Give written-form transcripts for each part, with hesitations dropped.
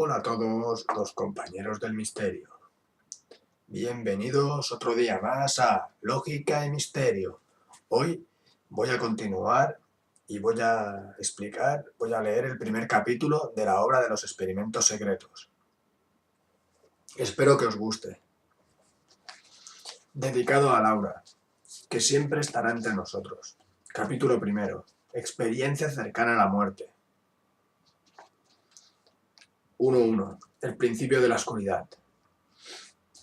Hola a todos los compañeros del misterio. Bienvenidos otro día más a Lógica y Misterio. Hoy voy a continuar y voy a leer el primer capítulo de la obra de los experimentos secretos. Espero que os guste. Dedicado a Laura, que siempre estará entre nosotros. Capítulo primero. Experiencia cercana a la muerte. 1.1. El principio de la oscuridad.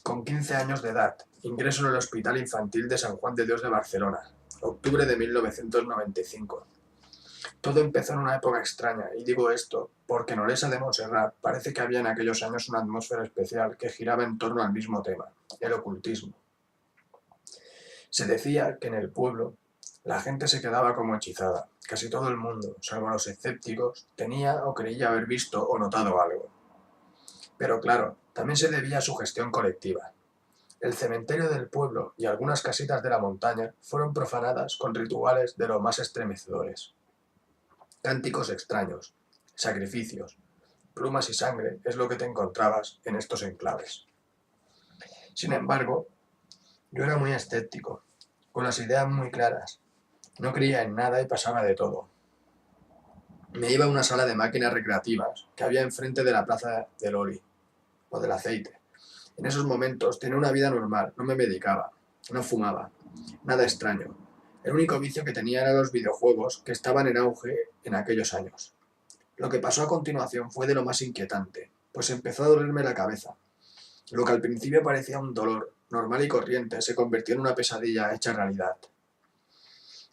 Con 15 años de edad, ingreso en el Hospital Infantil de San Juan de Dios de Barcelona, octubre de 1995. Todo empezó en una época extraña, y digo esto porque en Olesa de Montserrat parece que había en aquellos años una atmósfera especial que giraba en torno al mismo tema, el ocultismo. Se decía que en el pueblo la gente se quedaba como hechizada. Casi todo el mundo, salvo los escépticos, tenía o creía haber visto o notado algo. Pero claro, también se debía a su gestión colectiva. El cementerio del pueblo y algunas casitas de la montaña fueron profanadas con rituales de lo más estremecedores. Cánticos extraños, sacrificios, plumas y sangre es lo que te encontrabas en estos enclaves. Sin embargo, yo era muy escéptico, con las ideas muy claras. No creía en nada y pasaba de todo. Me iba a una sala de máquinas recreativas que había enfrente de la plaza del Oli, o del aceite. En esos momentos tenía una vida normal, no me medicaba, no fumaba, nada extraño. El único vicio que tenía eran los videojuegos que estaban en auge en aquellos años. Lo que pasó a continuación fue de lo más inquietante, pues empezó a dolerme la cabeza. Lo que al principio parecía un dolor normal y corriente se convirtió en una pesadilla hecha realidad.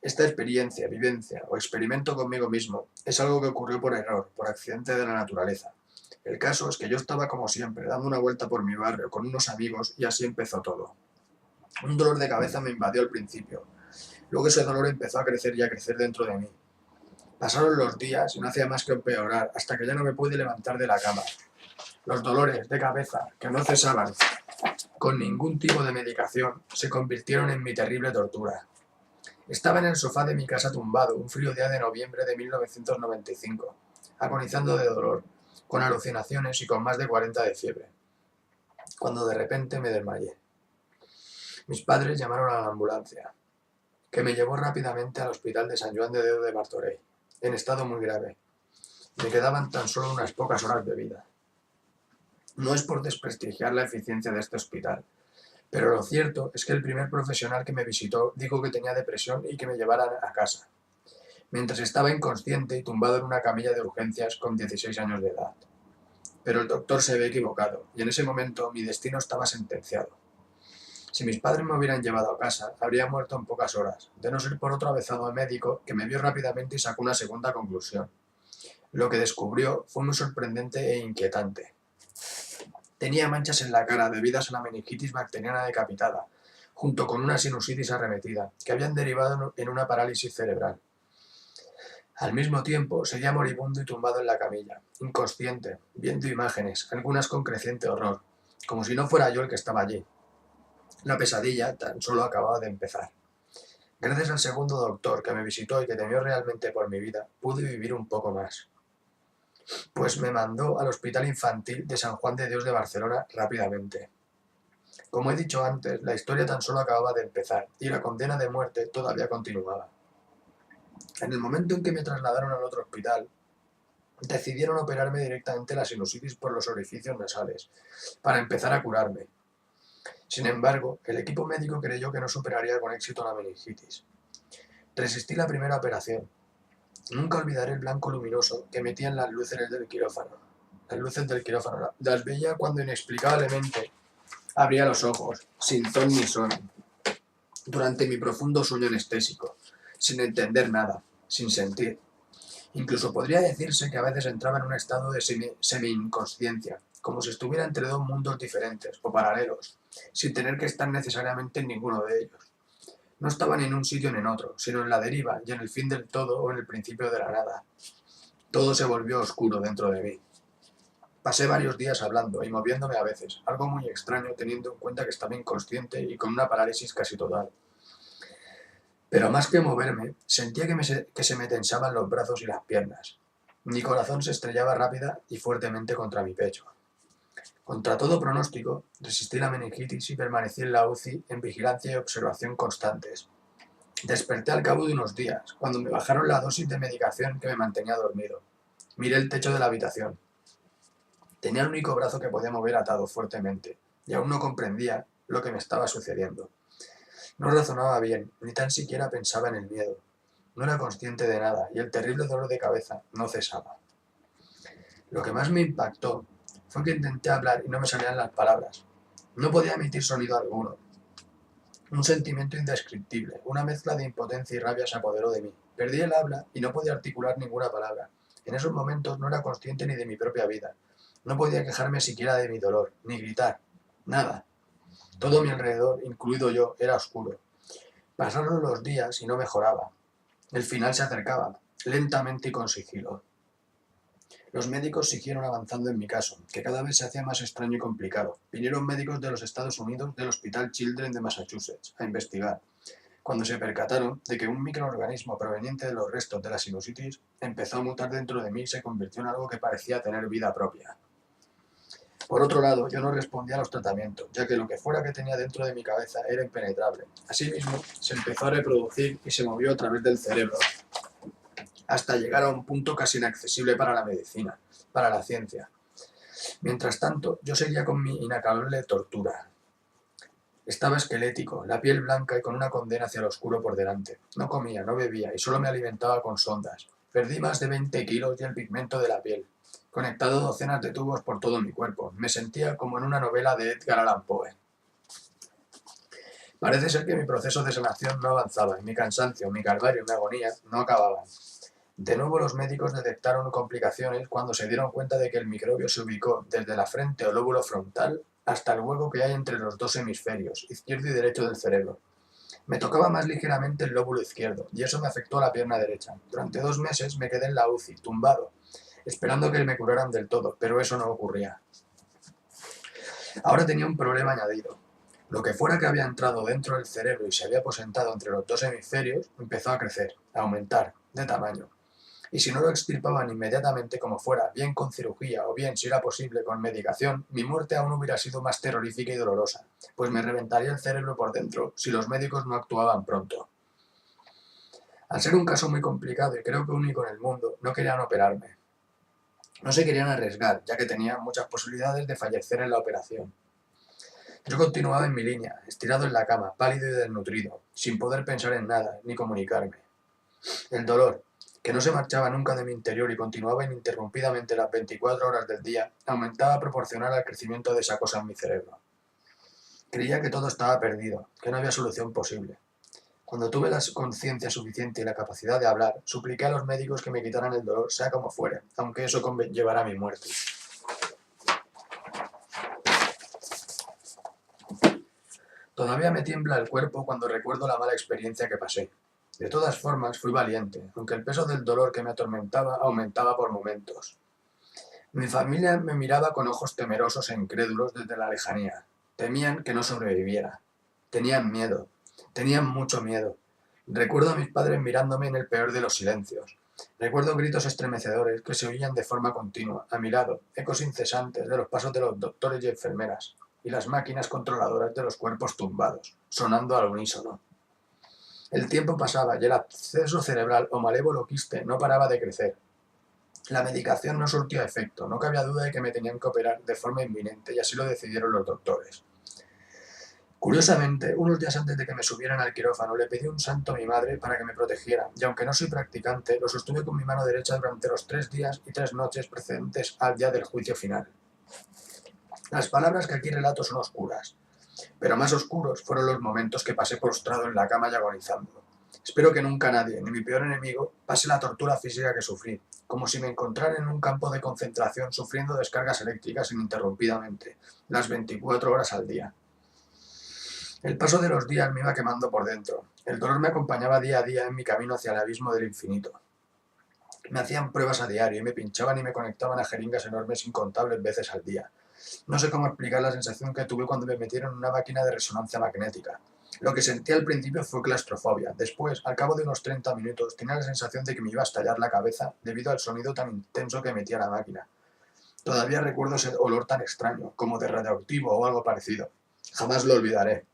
Esta experiencia, vivencia o experimento conmigo mismo es algo que ocurrió por error, por accidente de la naturaleza. El caso es que yo estaba como siempre, dando una vuelta por mi barrio con unos amigos y así empezó todo. Un dolor de cabeza me invadió al principio. Luego ese dolor empezó a crecer y a crecer dentro de mí. Pasaron los días y no hacía más que empeorar hasta que ya no me pude levantar de la cama. Los dolores de cabeza, que no cesaban con ningún tipo de medicación, se convirtieron en mi terrible tortura. Estaba en el sofá de mi casa tumbado un frío día de noviembre de 1995, agonizando de dolor, con alucinaciones y con más de 40 de fiebre, cuando de repente me desmayé. Mis padres llamaron a la ambulancia, que me llevó rápidamente al hospital de San Joan de Déu de Martorell, en estado muy grave. Me quedaban tan solo unas pocas horas de vida. No es por desprestigiar la eficiencia de este hospital, pero lo cierto es que el primer profesional que me visitó dijo que tenía depresión y que me llevaran a casa, mientras estaba inconsciente y tumbado en una camilla de urgencias con 16 años de edad. Pero el doctor se había equivocado, y en ese momento mi destino estaba sentenciado. Si mis padres me hubieran llevado a casa, habría muerto en pocas horas, de no ser por otro avezado médico que me vio rápidamente y sacó una segunda conclusión. Lo que descubrió fue muy sorprendente e inquietante. Tenía manchas en la cara debidas a la meningitis bacteriana decapitada, junto con una sinusitis arremetida, que habían derivado en una parálisis cerebral. Al mismo tiempo, seguía moribundo y tumbado en la camilla, inconsciente, viendo imágenes, algunas con creciente horror, como si no fuera yo el que estaba allí. La pesadilla tan solo acababa de empezar. Gracias al segundo doctor que me visitó y que temió realmente por mi vida, pude vivir un poco más. Pues me mandó al Hospital Infantil de San Juan de Dios de Barcelona rápidamente. Como he dicho antes, la historia tan solo acababa de empezar y la condena de muerte todavía continuaba. En el momento en que me trasladaron al otro hospital, decidieron operarme directamente la sinusitis por los orificios nasales, para empezar a curarme. Sin embargo, el equipo médico creyó que no superaría con éxito la meningitis. Resistí la primera operación. Nunca olvidaré el blanco luminoso que emitían las luces del quirófano. Las veía cuando inexplicablemente abría los ojos, sin ton ni son, durante mi profundo sueño anestésico, sin entender nada, sin sentir. Incluso podría decirse que a veces entraba en un estado de semi-inconsciencia, como si estuviera entre dos mundos diferentes o paralelos, sin tener que estar necesariamente en ninguno de ellos. No estaba ni en un sitio ni en otro, sino en la deriva y en el fin del todo o en el principio de la nada. Todo se volvió oscuro dentro de mí. Pasé varios días hablando y moviéndome a veces, algo muy extraño teniendo en cuenta que estaba inconsciente y con una parálisis casi total. Pero más que moverme, sentía que se me tensaban los brazos y las piernas. Mi corazón se estrellaba rápida y fuertemente contra mi pecho. Contra todo pronóstico, resistí la meningitis y permanecí en la UCI en vigilancia y observación constantes. Desperté al cabo de unos días, cuando me bajaron la dosis de medicación que me mantenía dormido. Miré el techo de la habitación. Tenía el único brazo que podía mover atado fuertemente, y aún no comprendía lo que me estaba sucediendo. No razonaba bien, ni tan siquiera pensaba en el miedo. No era consciente de nada, y el terrible dolor de cabeza no cesaba. Lo que más me impactó fue que intenté hablar y no me salían las palabras. No podía emitir sonido alguno. Un sentimiento indescriptible, una mezcla de impotencia y rabia se apoderó de mí. Perdí el habla y no podía articular ninguna palabra. En esos momentos no era consciente ni de mi propia vida. No podía quejarme siquiera de mi dolor, ni gritar. Nada. Todo a mi alrededor, incluido yo, era oscuro. Pasaron los días y no mejoraba. El final se acercaba, lentamente y con sigilo. Los médicos siguieron avanzando en mi caso, que cada vez se hacía más extraño y complicado. Vinieron médicos de los Estados Unidos del Hospital Children de Massachusetts a investigar, cuando se percataron de que un microorganismo proveniente de los restos de la sinusitis empezó a mutar dentro de mí y se convirtió en algo que parecía tener vida propia. Por otro lado, yo no respondía a los tratamientos, ya que lo que fuera que tenía dentro de mi cabeza era impenetrable. Asimismo, se empezó a reproducir y se movió a través del cerebro, hasta llegar a un punto casi inaccesible para la medicina, para la ciencia. Mientras tanto, yo seguía con mi inacabable tortura. Estaba esquelético, la piel blanca y con una condena hacia lo oscuro por delante. No comía, no bebía y solo me alimentaba con sondas. Perdí más de 20 kilos y el pigmento de la piel. Conectado docenas de tubos por todo mi cuerpo. Me sentía como en una novela de Edgar Allan Poe. Parece ser que mi proceso de sanación no avanzaba y mi cansancio, mi calvario y mi agonía no acababan. De nuevo los médicos detectaron complicaciones cuando se dieron cuenta de que el microbio se ubicó desde la frente o lóbulo frontal hasta el hueco que hay entre los dos hemisferios, izquierdo y derecho del cerebro. Me tocaba más ligeramente el lóbulo izquierdo, y eso me afectó a la pierna derecha. Durante 2 meses me quedé en la UCI, tumbado, esperando que me curaran del todo, pero eso no ocurría. Ahora tenía un problema añadido. Lo que fuera que había entrado dentro del cerebro y se había aposentado entre los dos hemisferios empezó a crecer, a aumentar, de tamaño. Y si no lo extirpaban inmediatamente como fuera, bien con cirugía o bien, si era posible, con medicación, mi muerte aún hubiera sido más terrorífica y dolorosa, pues me reventaría el cerebro por dentro si los médicos no actuaban pronto. Al ser un caso muy complicado y creo que único en el mundo, no querían operarme. No se querían arriesgar, ya que tenían muchas posibilidades de fallecer en la operación. Yo continuaba en mi línea, estirado en la cama, pálido y desnutrido, sin poder pensar en nada, ni comunicarme. El dolor, que no se marchaba nunca de mi interior y continuaba ininterrumpidamente las 24 horas del día, aumentaba proporcional al crecimiento de esa cosa en mi cerebro. Creía que todo estaba perdido, que no había solución posible. Cuando tuve la conciencia suficiente y la capacidad de hablar, supliqué a los médicos que me quitaran el dolor, sea como fuera, aunque eso llevara a mi muerte. Todavía me tiembla el cuerpo cuando recuerdo la mala experiencia que pasé. De todas formas, fui valiente, aunque el peso del dolor que me atormentaba aumentaba por momentos. Mi familia me miraba con ojos temerosos e incrédulos desde la lejanía. Temían que no sobreviviera. Tenían miedo. Tenían mucho miedo. Recuerdo a mis padres mirándome en el peor de los silencios. Recuerdo gritos estremecedores que se oían de forma continua, a mi lado, ecos incesantes de los pasos de los doctores y enfermeras, y las máquinas controladoras de los cuerpos tumbados, sonando al unísono. El tiempo pasaba y el absceso cerebral o malévolo quiste no paraba de crecer. La medicación no surtió efecto, no cabía duda de que me tenían que operar de forma inminente y así lo decidieron los doctores. Curiosamente, unos días antes de que me subieran al quirófano, le pedí un santo a mi madre para que me protegiera, y aunque no soy practicante, lo sostuve con mi mano derecha durante los 3 días y 3 noches precedentes al día del juicio final. Las palabras que aquí relato son oscuras, pero más oscuros fueron los momentos que pasé postrado en la cama y agonizando. Espero que nunca nadie, ni mi peor enemigo, pase la tortura física que sufrí, como si me encontrara en un campo de concentración sufriendo descargas eléctricas ininterrumpidamente, las 24 horas al día. El paso de los días me iba quemando por dentro. El dolor me acompañaba día a día en mi camino hacia el abismo del infinito. Me hacían pruebas a diario y me pinchaban y me conectaban a jeringas enormes incontables veces al día. No sé cómo explicar la sensación que tuve cuando me metieron en una máquina de resonancia magnética. Lo que sentí al principio fue claustrofobia. Después, al cabo de unos 30 minutos, tenía la sensación de que me iba a estallar la cabeza debido al sonido tan intenso que emitía la máquina. Todavía recuerdo ese olor tan extraño, como de radioactivo o algo parecido. Jamás lo olvidaré.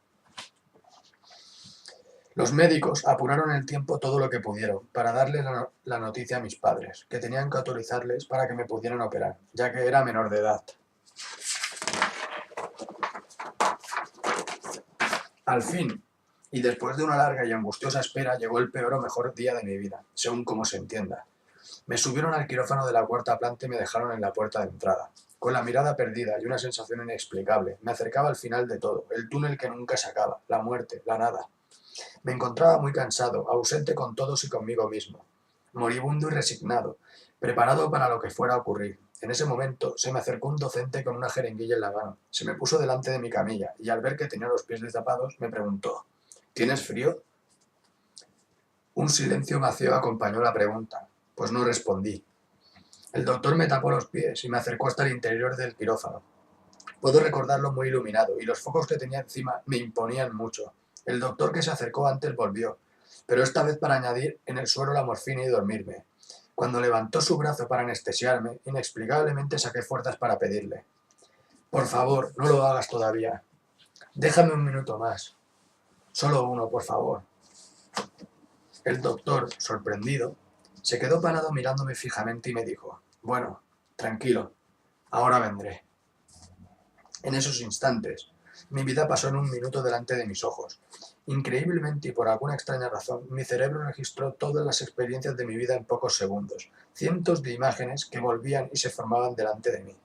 Los médicos apuraron el tiempo todo lo que pudieron para darle la noticia a mis padres, que tenían que autorizarles para que me pudieran operar, ya que era menor de edad. Al fin, y después de una larga y angustiosa espera, llegó el peor o mejor día de mi vida, según como se entienda. Me subieron al quirófano de la cuarta planta y me dejaron en la puerta de entrada. Con la mirada perdida y una sensación inexplicable, me acercaba al final de todo, el túnel que nunca se acaba, la muerte, la nada. Me encontraba muy cansado, ausente con todos y conmigo mismo, moribundo y resignado, preparado para lo que fuera a ocurrir. En ese momento se me acercó un docente con una jeringuilla en la mano. Se me puso delante de mi camilla y al ver que tenía los pies destapados me preguntó: ¿Tienes frío? Un silencio vacío acompañó la pregunta, pues no respondí. El doctor me tapó los pies y me acercó hasta el interior del quirófano. Puedo recordarlo muy iluminado y los focos que tenía encima me imponían mucho. El doctor que se acercó antes volvió, pero esta vez para añadir en el suero la morfina y dormirme. Cuando levantó su brazo para anestesiarme, inexplicablemente saqué fuerzas para pedirle: por favor, no lo hagas todavía. Déjame un minuto más. Solo uno, por favor. El doctor, sorprendido, se quedó parado mirándome fijamente y me dijo: bueno, tranquilo, ahora vendré. En esos instantes, mi vida pasó en un minuto delante de mis ojos. Increíblemente y por alguna extraña razón, mi cerebro registró todas las experiencias de mi vida en pocos segundos, cientos de imágenes que volvían y se formaban delante de mí.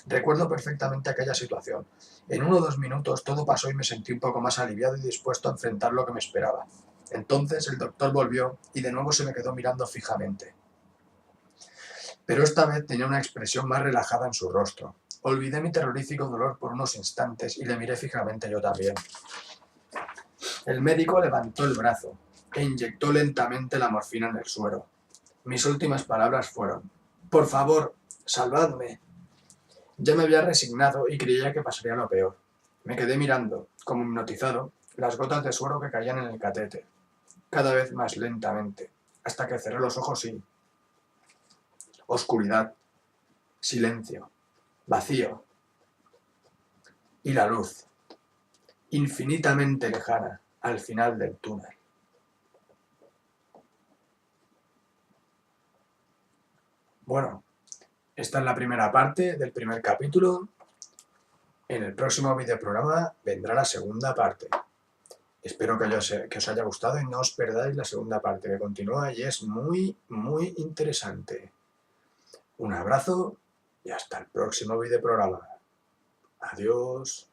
Recuerdo perfectamente aquella situación. En 1 o 2 minutos todo pasó y me sentí un poco más aliviado y dispuesto a enfrentar lo que me esperaba. Entonces el doctor volvió y de nuevo se me quedó mirando fijamente. Pero esta vez tenía una expresión más relajada en su rostro. Olvidé mi terrorífico dolor por unos instantes y le miré fijamente yo también. El médico levantó el brazo e inyectó lentamente la morfina en el suero. Mis últimas palabras fueron: por favor, salvadme. Ya me había resignado y creía que pasaría lo peor. Me quedé mirando, como hipnotizado, las gotas de suero que caían en el catéter, cada vez más lentamente, hasta que cerré los ojos y... oscuridad, silencio, vacío y la luz, infinitamente lejana, al final del túnel. Bueno, esta es la primera parte del primer capítulo. En el próximo videoprograma vendrá la segunda parte. Espero que os haya gustado y no os perdáis la segunda parte, que continúa y es muy, muy interesante. Un abrazo y hasta el próximo videoprograma. Adiós.